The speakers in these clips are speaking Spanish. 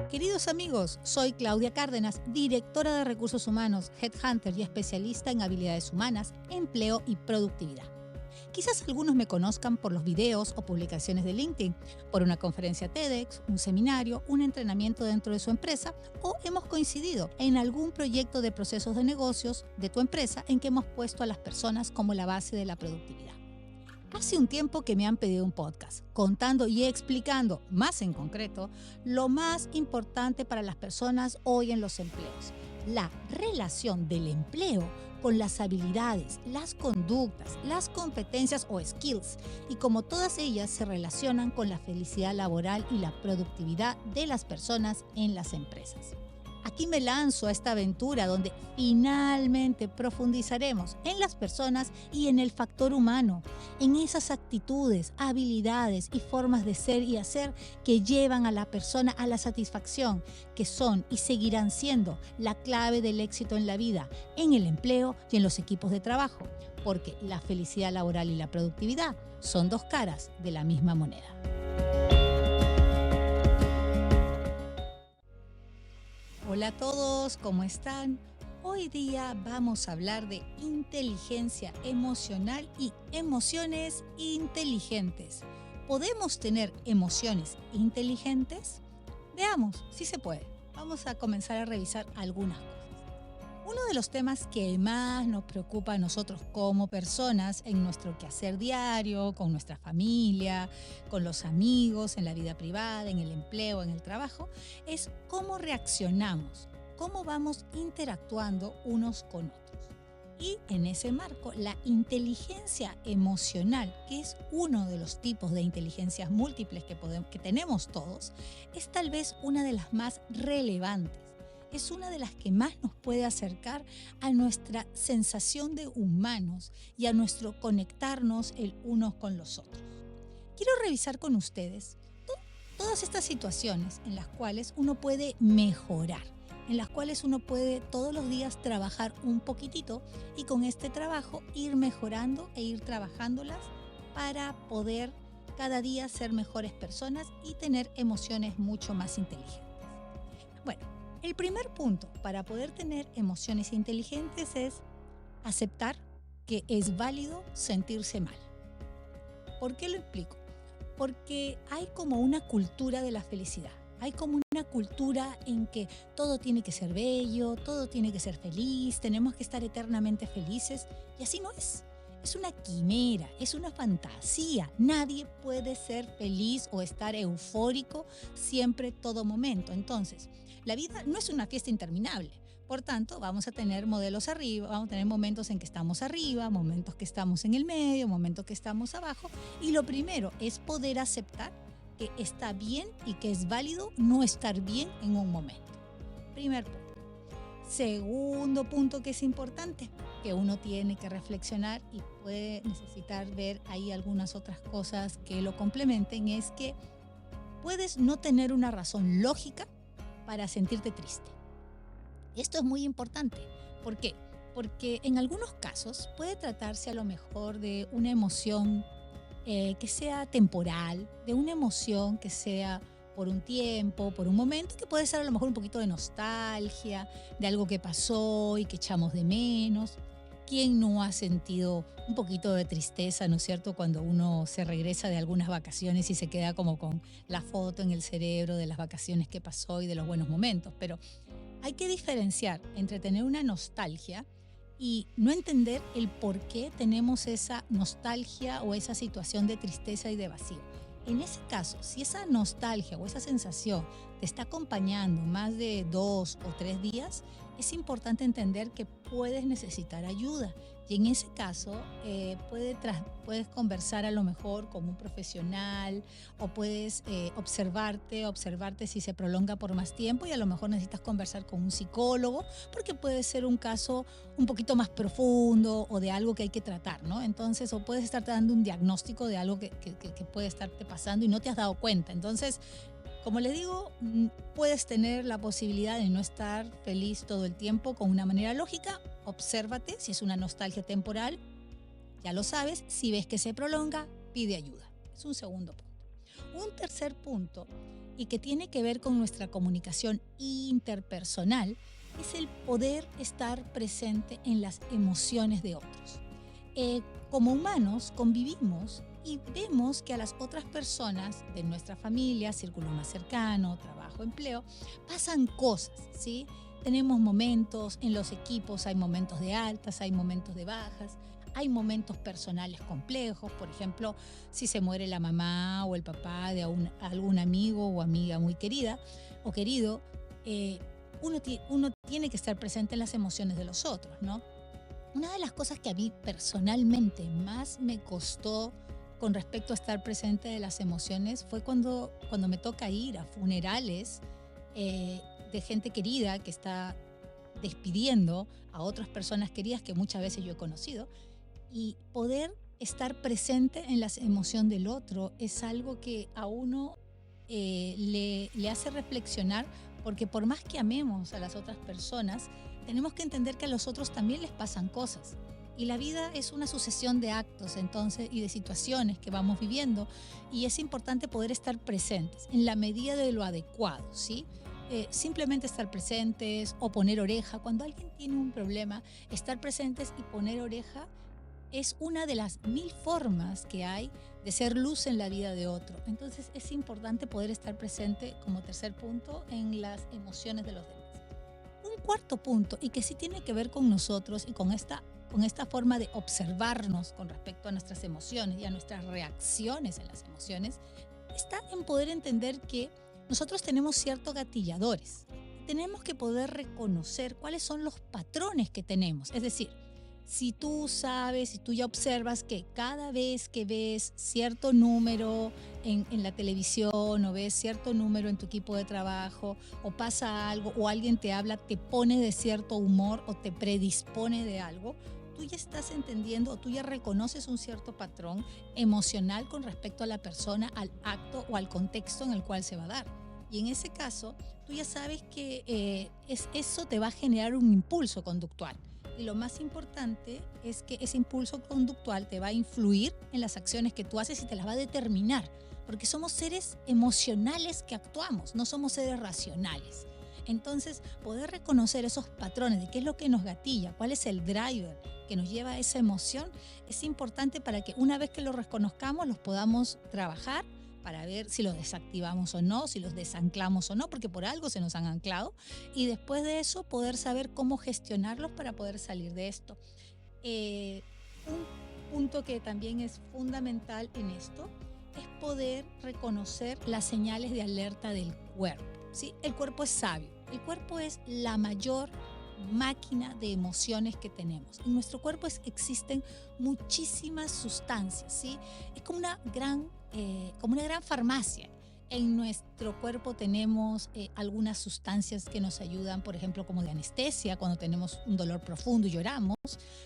Queridos amigos, soy Claudia Cárdenas, directora de Recursos Humanos, Headhunter y especialista en habilidades humanas, empleo y productividad. Quizás algunos me conozcan por los videos o publicaciones de LinkedIn, por una conferencia TEDx, un seminario, un entrenamiento dentro de su empresa o hemos coincidido en algún proyecto de procesos de negocios de tu empresa en que hemos puesto a las personas como la base de la productividad. Hace un tiempo que me han pedido un podcast, contando y explicando, más en concreto, lo más importante para las personas hoy en los empleos. La relación del empleo con las habilidades, las conductas, las competencias o skills, y cómo todas ellas se relacionan con la felicidad laboral y la productividad de las personas en las empresas. Aquí me lanzo a esta aventura donde finalmente profundizaremos en las personas y en el factor humano, en esas actitudes, habilidades y formas de ser y hacer que llevan a la persona a la satisfacción, que son y seguirán siendo la clave del éxito en la vida, en el empleo y en los equipos de trabajo, porque la felicidad laboral y la productividad son dos caras de la misma moneda. Hola a todos, ¿cómo están? Hoy día vamos a hablar de inteligencia emocional y emociones inteligentes. ¿Podemos tener emociones inteligentes? Veamos, si se puede. Vamos a comenzar a revisar algunas cosas. Uno de los temas que más nos preocupa a nosotros como personas en nuestro quehacer diario, con nuestra familia, con los amigos, en la vida privada, en el empleo, en el trabajo, es cómo reaccionamos, cómo vamos interactuando unos con otros. Y en ese marco, la inteligencia emocional, que es uno de los tipos de inteligencias múltiples que tenemos todos, es tal vez una de las más relevantes. Es una de las que más nos puede acercar a nuestra sensación de humanos y a nuestro conectarnos el unos con los otros. Quiero revisar con ustedes todas estas situaciones en las cuales uno puede mejorar, en las cuales uno puede todos los días trabajar un poquitito y con este trabajo ir mejorando e ir trabajándolas para poder cada día ser mejores personas y tener emociones mucho más inteligentes. Bueno, el primer punto para poder tener emociones inteligentes es aceptar que es válido sentirse mal. ¿Por qué lo explico? Porque hay como una cultura de la felicidad. Hay como una cultura en que todo tiene que ser bello, todo tiene que ser feliz, tenemos que estar eternamente felices y así no es. Es una quimera, es una fantasía. Nadie puede ser feliz o estar eufórico siempre, todo momento. Entonces, la vida no es una fiesta interminable. Por tanto, vamos a tener modelos arriba, vamos a tener momentos en que estamos arriba, momentos que estamos en el medio, momentos que estamos abajo. Y lo primero es poder aceptar que está bien y que es válido no estar bien en un momento. Primer punto. Segundo punto que es importante, que uno tiene que reflexionar y puede necesitar ver ahí algunas otras cosas que lo complementen, es que puedes no tener una razón lógica para sentirte triste. Esto es muy importante. ¿Por qué? Porque en algunos casos puede tratarse a lo mejor de una emoción que sea temporal, de una emoción que sea por un tiempo, por un momento, que puede ser a lo mejor un poquito de nostalgia, de algo que pasó y que echamos de menos. ¿Quién no ha sentido un poquito de tristeza, no es cierto?, cuando uno se regresa de algunas vacaciones y se queda como con la foto en el cerebro de las vacaciones que pasó y de los buenos momentos. Pero hay que diferenciar entre tener una nostalgia y no entender el por qué tenemos esa nostalgia o esa situación de tristeza y de vacío. En ese caso, si esa nostalgia o esa sensación te está acompañando más de 2 o 3 días, es importante entender que puedes necesitar ayuda. Y en ese caso, puedes conversar a lo mejor con un profesional o puedes observarte si se prolonga por más tiempo y a lo mejor necesitas conversar con un psicólogo porque puede ser un caso un poquito más profundo o de algo que hay que tratar, ¿no? Entonces, o puedes estarte dando un diagnóstico de algo que puede estarte pasando y no te has dado cuenta. Entonces, como les digo, puedes tener la posibilidad de no estar feliz todo el tiempo con una manera lógica. Obsérvate si es una nostalgia temporal, ya lo sabes. Si ves que se prolonga, pide ayuda. Es un segundo punto. Un tercer punto y que tiene que ver con nuestra comunicación interpersonal es el poder estar presente en las emociones de otros. Como humanos convivimos y vemos que a las otras personas de nuestra familia, círculo más cercano, trabajo, empleo, pasan cosas, ¿sí? Tenemos momentos en los equipos, hay momentos de altas, hay momentos de bajas, hay momentos personales complejos, por ejemplo, si se muere la mamá o el papá de algún amigo o amiga muy querida o querido, eh, uno tiene que estar presente en las emociones de los otros, ¿no? Una de las cosas que a mí personalmente más me costó con respecto a estar presente de las emociones fue cuando me toca ir a funerales de gente querida que está despidiendo a otras personas queridas que muchas veces yo he conocido, y poder estar presente en la emoción del otro es algo que a uno le hace reflexionar, porque por más que amemos a las otras personas, tenemos que entender que a los otros también les pasan cosas. Y la vida es una sucesión de actos entonces y de situaciones que vamos viviendo, y es importante poder estar presentes en la medida de lo adecuado, ¿sí? Simplemente estar presentes o poner oreja. Cuando alguien tiene un problema, estar presentes y poner oreja es una de las mil formas que hay de ser luz en la vida de otro. Entonces es importante poder estar presente como tercer punto en las emociones de los demás. Un cuarto punto, y que sí tiene que ver con nosotros y con esta forma de observarnos con respecto a nuestras emociones y a nuestras reacciones en las emociones, está en poder entender que nosotros tenemos ciertos gatilladores. Tenemos que poder reconocer cuáles son los patrones que tenemos. Es decir, si tú sabes, si tú ya observas que cada vez que ves cierto número en la televisión o ves cierto número en tu equipo de trabajo o pasa algo o alguien te habla, te pone de cierto humor o te predispone de algo, tú ya estás entendiendo o tú ya reconoces un cierto patrón emocional con respecto a la persona, al acto o al contexto en el cual se va a dar. Y en ese caso, tú ya sabes que eso te va a generar un impulso conductual. Y lo más importante es que ese impulso conductual te va a influir en las acciones que tú haces y te las va a determinar, porque somos seres emocionales que actuamos, no somos seres racionales. Entonces, poder reconocer esos patrones de qué es lo que nos gatilla, cuál es el driver que nos lleva a esa emoción, es importante para que una vez que lo reconozcamos, los podamos trabajar para ver si los desactivamos o no, si los desanclamos o no, porque por algo se nos han anclado, y después de eso poder saber cómo gestionarlos para poder salir de esto. Un punto que también es fundamental en esto es poder reconocer las señales de alerta del cuerpo, ¿sí? El cuerpo es sabio, el cuerpo es la mayor máquina de emociones que tenemos. En nuestro cuerpo existen muchísimas sustancias, ¿sí? Es como una gran farmacia. En nuestro cuerpo tenemos algunas sustancias que nos ayudan, por ejemplo, como de anestesia, cuando tenemos un dolor profundo y lloramos,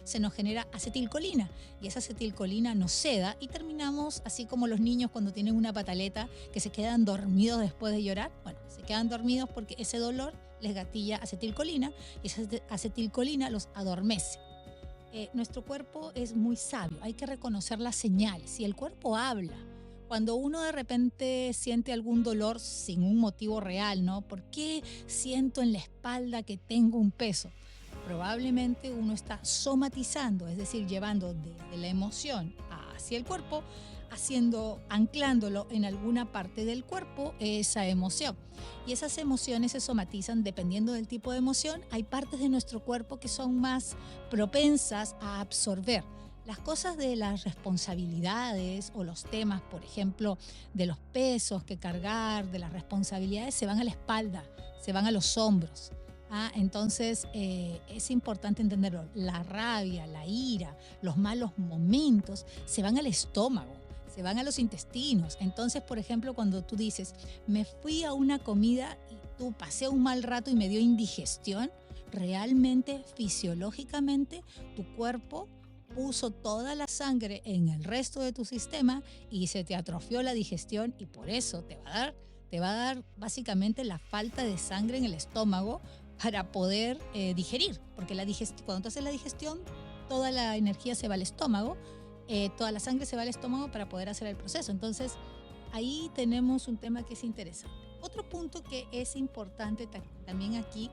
se nos genera acetilcolina y esa acetilcolina nos seda y terminamos así como los niños cuando tienen una pataleta que se quedan dormidos después de llorar. Bueno, se quedan dormidos porque ese dolor les gatilla acetilcolina y esa acetilcolina los adormece. Nuestro cuerpo es muy sabio, hay que reconocer las señales. Si el cuerpo habla, cuando uno de repente siente algún dolor sin un motivo real, ¿no? ¿Por qué siento en la espalda que tengo un peso? Probablemente uno está somatizando, es decir, llevando desde la emoción hacia el cuerpo, anclándolo en alguna parte del cuerpo esa emoción. Y esas emociones se somatizan dependiendo del tipo de emoción. Hay partes de nuestro cuerpo que son más propensas a absorber las cosas de las responsabilidades o los temas, por ejemplo, de los pesos que cargar, de las responsabilidades, se van a la espalda, se van a los hombros. Entonces es importante entenderlo. La rabia, la ira, los malos momentos se van al estómago, se van a los intestinos. Entonces, por ejemplo, cuando tú dices, me fui a una comida y tú pasé un mal rato y me dio indigestión, realmente, fisiológicamente, tu cuerpo puso toda la sangre en el resto de tu sistema y se te atrofió la digestión y por eso te va a dar básicamente la falta de sangre en el estómago para poder digerir, porque cuando tú haces la digestión, toda la energía se va al estómago, toda la sangre se va al estómago para poder hacer el proceso. Entonces, ahí tenemos un tema que es interesante. Otro punto que es importante también aquí,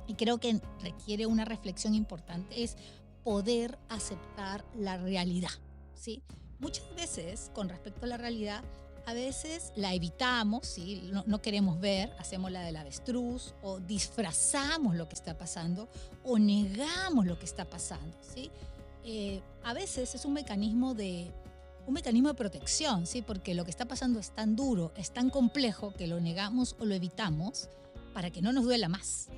y creo que requiere una reflexión importante, es poder aceptar la realidad, ¿sí? Muchas veces, con respecto a la realidad, a veces la evitamos, ¿sí? No queremos ver, hacemos la del avestruz, o disfrazamos lo que está pasando, o negamos lo que está pasando, ¿sí? A veces es un mecanismo de protección, ¿sí? Porque lo que está pasando es tan duro, es tan complejo que lo negamos o lo evitamos para que no nos duela más.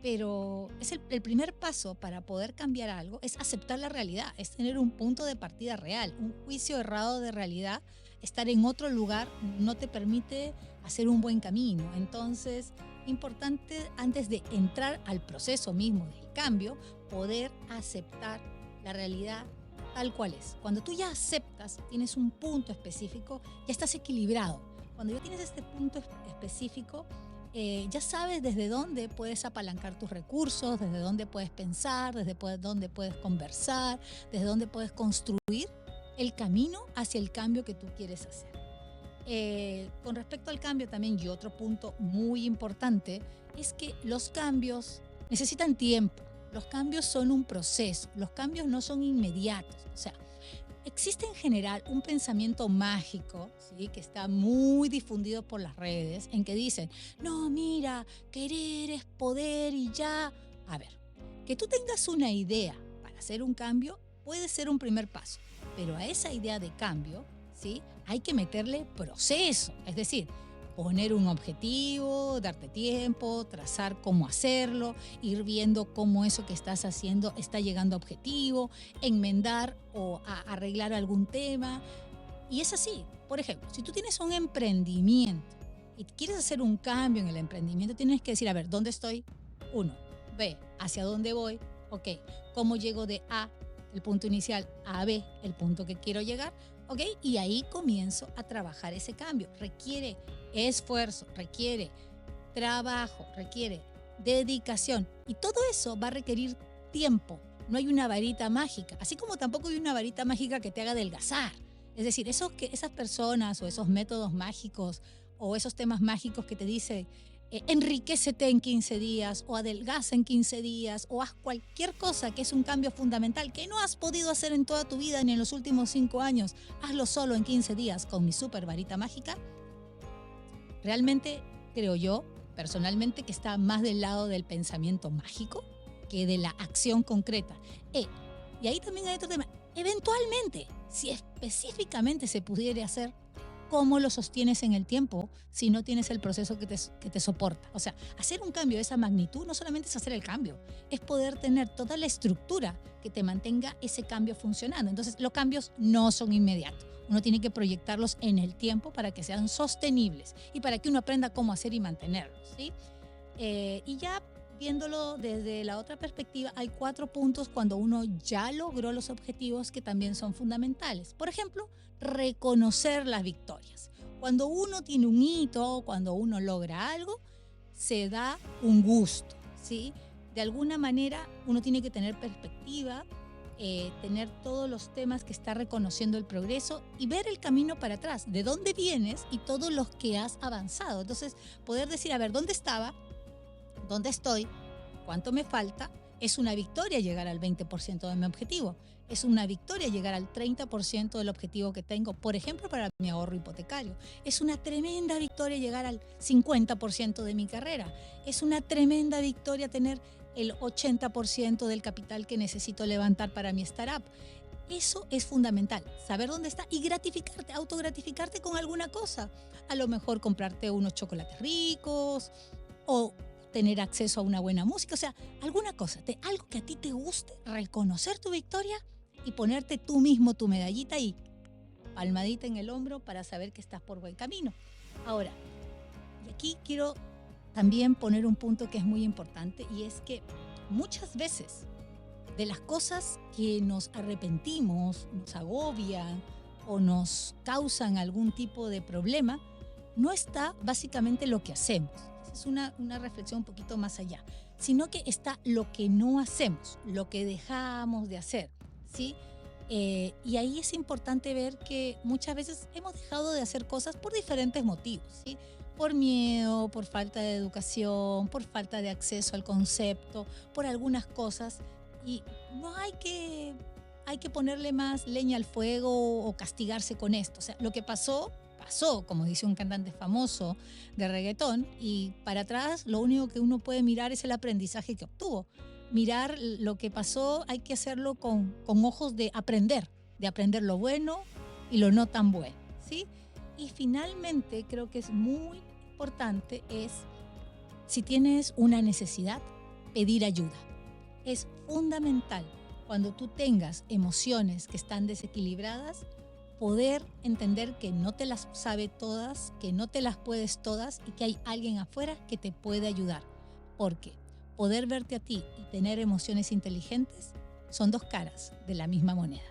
Pero es el primer paso para poder cambiar algo, es aceptar la realidad, es tener un punto de partida real. Un juicio errado de realidad, estar en otro lugar, no te permite hacer un buen camino. Entonces, importante antes de entrar al proceso mismo del cambio, poder aceptar la realidad tal cual es. Cuando tú ya aceptas, tienes un punto específico, ya estás equilibrado. Cuando ya tienes este punto específico, ya sabes desde dónde puedes apalancar tus recursos, desde dónde puedes pensar, desde dónde puedes conversar, desde dónde puedes construir el camino hacia el cambio que tú quieres hacer. Con respecto al cambio también, y otro punto muy importante, es que los cambios necesitan tiempo. Los cambios son un proceso, los cambios no son inmediatos. O sea, existe en general un pensamiento mágico, ¿sí? Que está muy difundido por las redes, en que dicen, no, mira, querer es poder y ya. A ver, que tú tengas una idea para hacer un cambio puede ser un primer paso, pero a esa idea de cambio, ¿sí? Hay que meterle proceso, es decir, poner un objetivo, darte tiempo, trazar cómo hacerlo, ir viendo cómo eso que estás haciendo está llegando a objetivo, enmendar o arreglar algún tema. Y es así. Por ejemplo, si tú tienes un emprendimiento y quieres hacer un cambio en el emprendimiento, tienes que decir, a ver, ¿dónde estoy? Uno. B, ¿hacia dónde voy? Ok, ¿cómo llego de A, el punto inicial, a B, el punto que quiero llegar? Ok, y ahí comienzo a trabajar ese cambio. Requiere esfuerzo, requiere trabajo, requiere dedicación. Y todo eso va a requerir tiempo. No hay una varita mágica, así como tampoco hay una varita mágica que te haga adelgazar. Es decir, esas personas o esos métodos mágicos o esos temas mágicos que te dicen enriquécete en 15 días o adelgaza en 15 días o haz cualquier cosa que es un cambio fundamental que no has podido hacer en toda tu vida ni en los últimos 5 años, hazlo solo en 15 días con mi super varita mágica. Realmente creo yo, personalmente, que está más del lado del pensamiento mágico que de la acción concreta. Y ahí también hay otro tema. Eventualmente, si específicamente se pudiera hacer, ¿cómo lo sostienes en el tiempo si no tienes el proceso que te soporta? O sea, hacer un cambio de esa magnitud no solamente es hacer el cambio, es poder tener toda la estructura que te mantenga ese cambio funcionando. Entonces, los cambios no son inmediatos. Uno tiene que proyectarlos en el tiempo para que sean sostenibles y para que uno aprenda cómo hacer y mantenerlos, ¿sí? Y ya viéndolo desde la otra perspectiva, hay 4 puntos cuando uno ya logró los objetivos que también son fundamentales. Por ejemplo, reconocer las victorias. Cuando uno tiene un hito, cuando uno logra algo, se da un gusto, ¿sí? De alguna manera uno tiene que tener perspectiva, tener todos los temas que está reconociendo el progreso y ver el camino para atrás, de dónde vienes y todos los que has avanzado. Entonces, poder decir, a ver, ¿dónde estaba? ¿Dónde estoy? ¿Cuánto me falta? Es una victoria llegar al 20% de mi objetivo. Es una victoria llegar al 30% del objetivo que tengo, por ejemplo, para mi ahorro hipotecario. Es una tremenda victoria llegar al 50% de mi carrera. Es una tremenda victoria tener el 80% del capital que necesito levantar para mi startup. Eso es fundamental, saber dónde está y gratificarte, autogratificarte con alguna cosa. A lo mejor comprarte unos chocolates ricos o tener acceso a una buena música, o sea, alguna cosa, algo que a ti te guste, reconocer tu victoria y ponerte tú mismo tu medallita y palmadita en el hombro para saber que estás por buen camino. Ahora, y aquí quiero también poner un punto que es muy importante y es que muchas veces de las cosas que nos arrepentimos, nos agobian o nos causan algún tipo de problema, no está básicamente lo que hacemos. Es una reflexión un poquito más allá, sino que está lo que no hacemos, lo que dejamos de hacer, ¿sí? Y ahí es importante ver que muchas veces hemos dejado de hacer cosas por diferentes motivos, ¿sí? Por miedo, por falta de educación, por falta de acceso al concepto, por algunas cosas. Y no hay que ponerle más leña al fuego o castigarse con esto. O sea, lo que pasó, pasó, como dice un cantante famoso de reggaetón, y para atrás lo único que uno puede mirar es el aprendizaje que obtuvo. Mirar lo que pasó, hay que hacerlo con ojos de aprender lo bueno y lo no tan bueno, ¿sí? Y finalmente creo que es muy importante es, si tienes una necesidad, pedir ayuda. Es fundamental cuando tú tengas emociones que están desequilibradas, poder entender que no te las sabe todas, que no te las puedes todas y que hay alguien afuera que te puede ayudar. Porque poder verte a ti y tener emociones inteligentes son dos caras de la misma moneda.